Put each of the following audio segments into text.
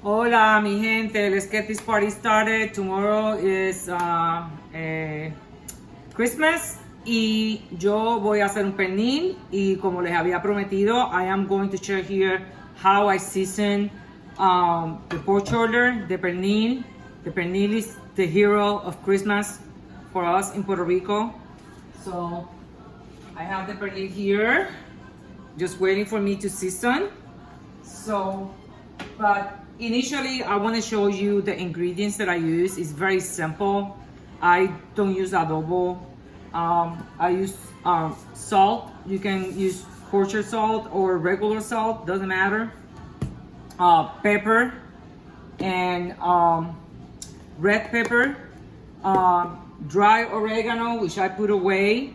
Hola, mi gente. Let's get this party started. Tomorrow is Christmas y yo voy a hacer un pernil y como les había prometido, I am going to share here how I season the pork shoulder, the pernil. The pernil is the hero of Christmas for us in Puerto Rico. So I have the pernil here, just waiting for me to season. So, but initially I want to show you the ingredients that I use. It's very simple. I don't use adobo. I use salt. You can use kosher salt or regular salt, doesn't matter. Pepper and red pepper, dry oregano, which I put away.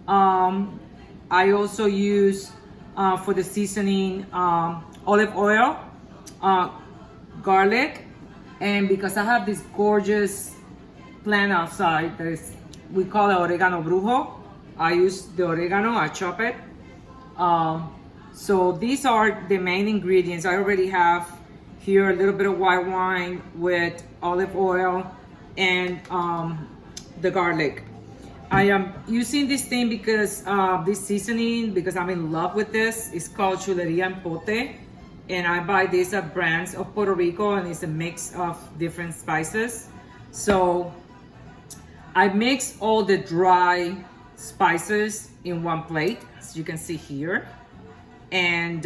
I also use for the seasoning olive oil, garlic, and because I have this gorgeous plant outside that is, we call it oregano brujo, I use the oregano, I chop it. So these are the main ingredients. I already have here a little bit of white wine with olive oil and the garlic. I am using this thing because this seasoning, because I'm in love with this. It's called chuleria en pote, and I buy this at brands of Puerto Rico, and it's a mix of different spices. So I mix all the dry spices in one plate, as you can see here. And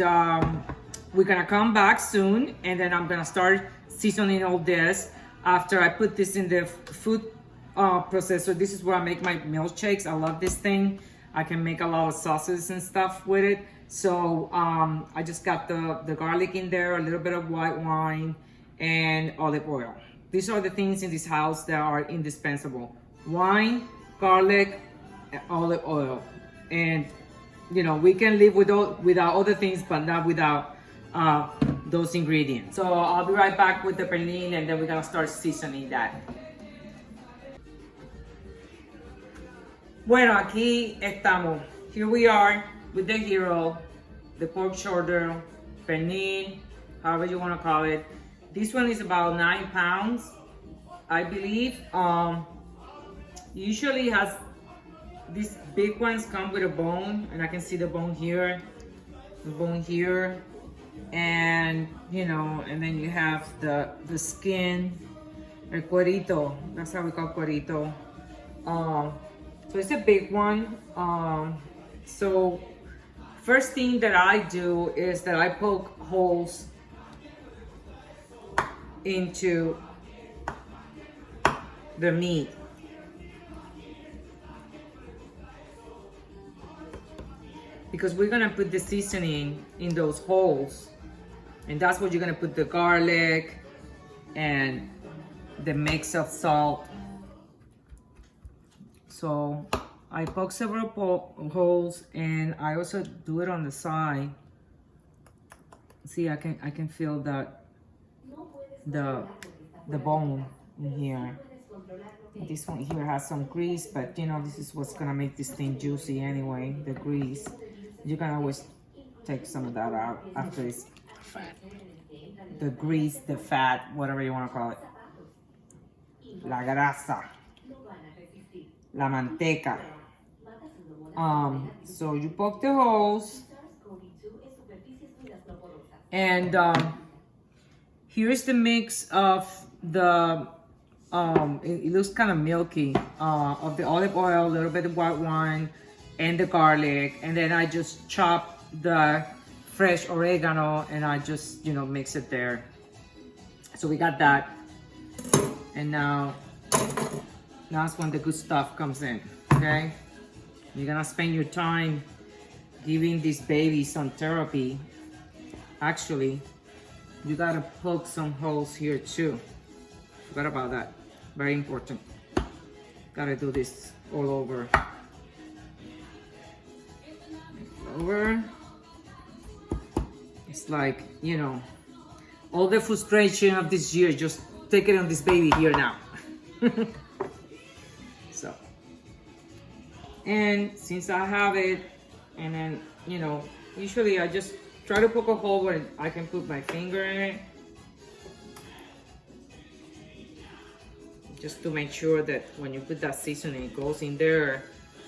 we're gonna come back soon, and then I'm gonna start seasoning all this after I put this in the food processor. This is where I make my milkshakes. I love this thing. I can make a lot of sauces and stuff with it. So I just got the garlic in there, a little bit of white wine, and olive oil. These are the things in this house that are indispensable: wine, garlic, and olive oil. And you know, we can live without other things, but not without those ingredients. So I'll be right back with the pernil, and then we're gonna start seasoning that. Bueno, aquí estamos. Here we are with the hero, the pork shoulder, pernil, however you want to call it. This one is about 9 pounds, I believe. Usually has, these big ones come with a bone, and I can see the bone here, and you know, and then you have the skin, el cuerito. That's how we call cuerito. So it's a big one. So first thing that I do is that I poke holes into the meat. Because we're gonna put the seasoning in those holes, and that's what you're gonna put the garlic and the mix of salt. So I poke several holes, and I also do it on the side. See, I can feel that the bone in here. This one here has some grease, but you know, this is what's gonna make this thing juicy anyway, the grease. You can always take some of that out after it's the grease, the fat, whatever you want to call it. La grasa, la manteca. So you poke the holes, and here's the mix of the it looks kind of milky, of the olive oil, a little bit of white wine, and the garlic, and then I just chop the fresh oregano, and I just, you know, mix it there. So we got that, and now that's when the good stuff comes in. Okay, you're gonna spend your time giving this baby some therapy. Actually, you gotta poke some holes here too. Forgot about that. Very important. Gotta do this all over. It's like, you know, all the frustration of this year, just take it on this baby here now. So, and since I have it, and then, you know, usually I just try to poke a hole where I can put my finger in it, just to make sure that when you put that seasoning, it goes in there.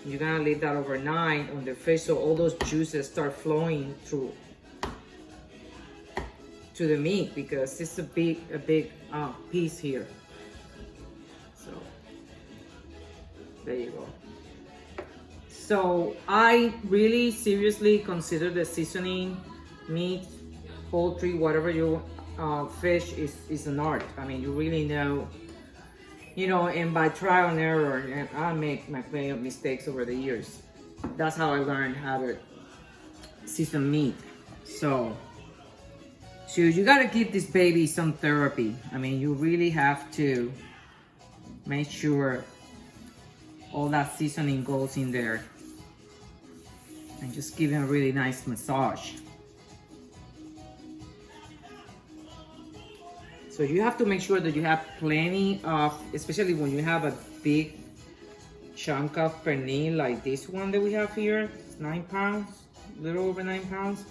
You're gonna leave that overnight on the fish so all those juices start flowing through to the meat, because it's a big piece here. So there you go. So I really seriously consider the seasoning, meat, poultry, whatever you fish is an art. I mean, you really know, you know, and by trial and error, and I make my plenty of mistakes over the years. That's how I learned how to season meat. So you gotta give this baby some therapy. I mean, you really have to make sure all that seasoning goes in there. And just give him a really nice massage. So you have to make sure that you have plenty of, especially when you have a big chunk of pernil like this one that we have here. It's 9 pounds, a little over 9 pounds.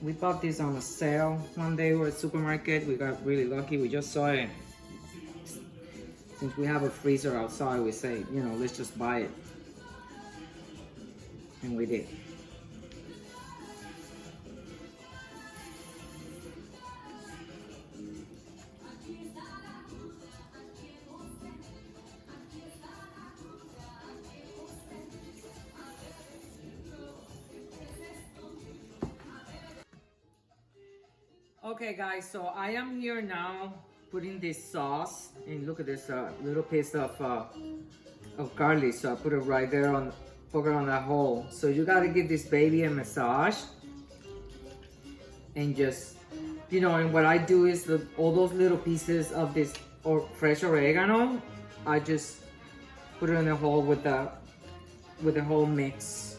We bought this on a sale one day at the supermarket. We got really lucky. We just saw it. Since we have a freezer outside, we say, you know, let's just buy it. And we did. Okay guys, so I am here now putting this sauce, and look at this little piece of garlic. So I put it right there on, poke it on that hole. So you gotta give this baby a massage, and just, you know, and what I do is all those little pieces of this fresh oregano, I just put it in the hole with the whole mix.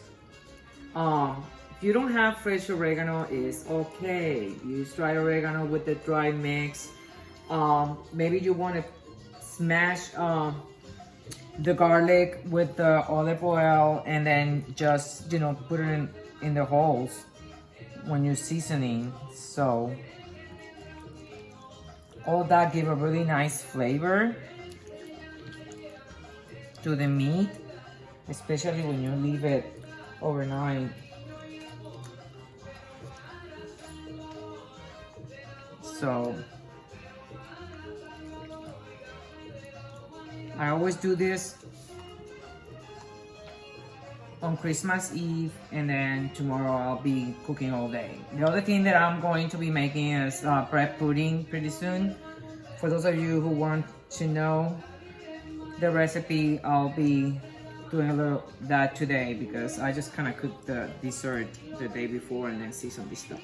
If you don't have fresh oregano, it's okay. Use dry oregano with the dry mix. Maybe you want to smash the garlic with the olive oil, and then just, you know, put it in the holes when you're seasoning. So all that give a really nice flavor to the meat, especially when you leave it overnight. So I always do this on Christmas Eve, and then tomorrow I'll be cooking all day. The other thing that I'm going to be making is bread pudding pretty soon. For those of you who want to know the recipe, I'll be doing a little that today, because I just kind of cooked the dessert the day before and then seasoned this stuff.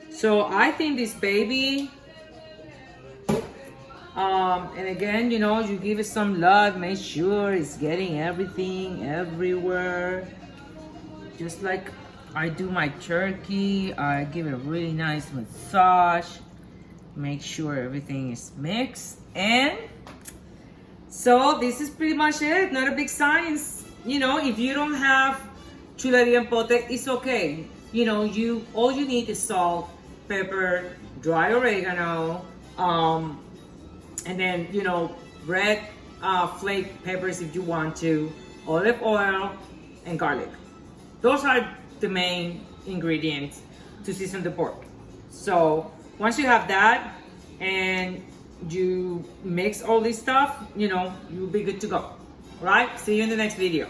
So I think this baby, and again, you know, you give it some love, make sure it's getting everything everywhere. Just like I do my turkey, I give it a really nice massage, make sure everything is mixed. And so this is pretty much it. Not a big science. You know, if you don't have chuleria en pote, it's okay. You know, all you need is salt, pepper, dry oregano, and then, you know, red flake peppers if you want to, olive oil, and garlic. Those are the main ingredients to season the pork. So once you have that and you mix all this stuff, you know, you'll be good to go. All right? See you in the next video.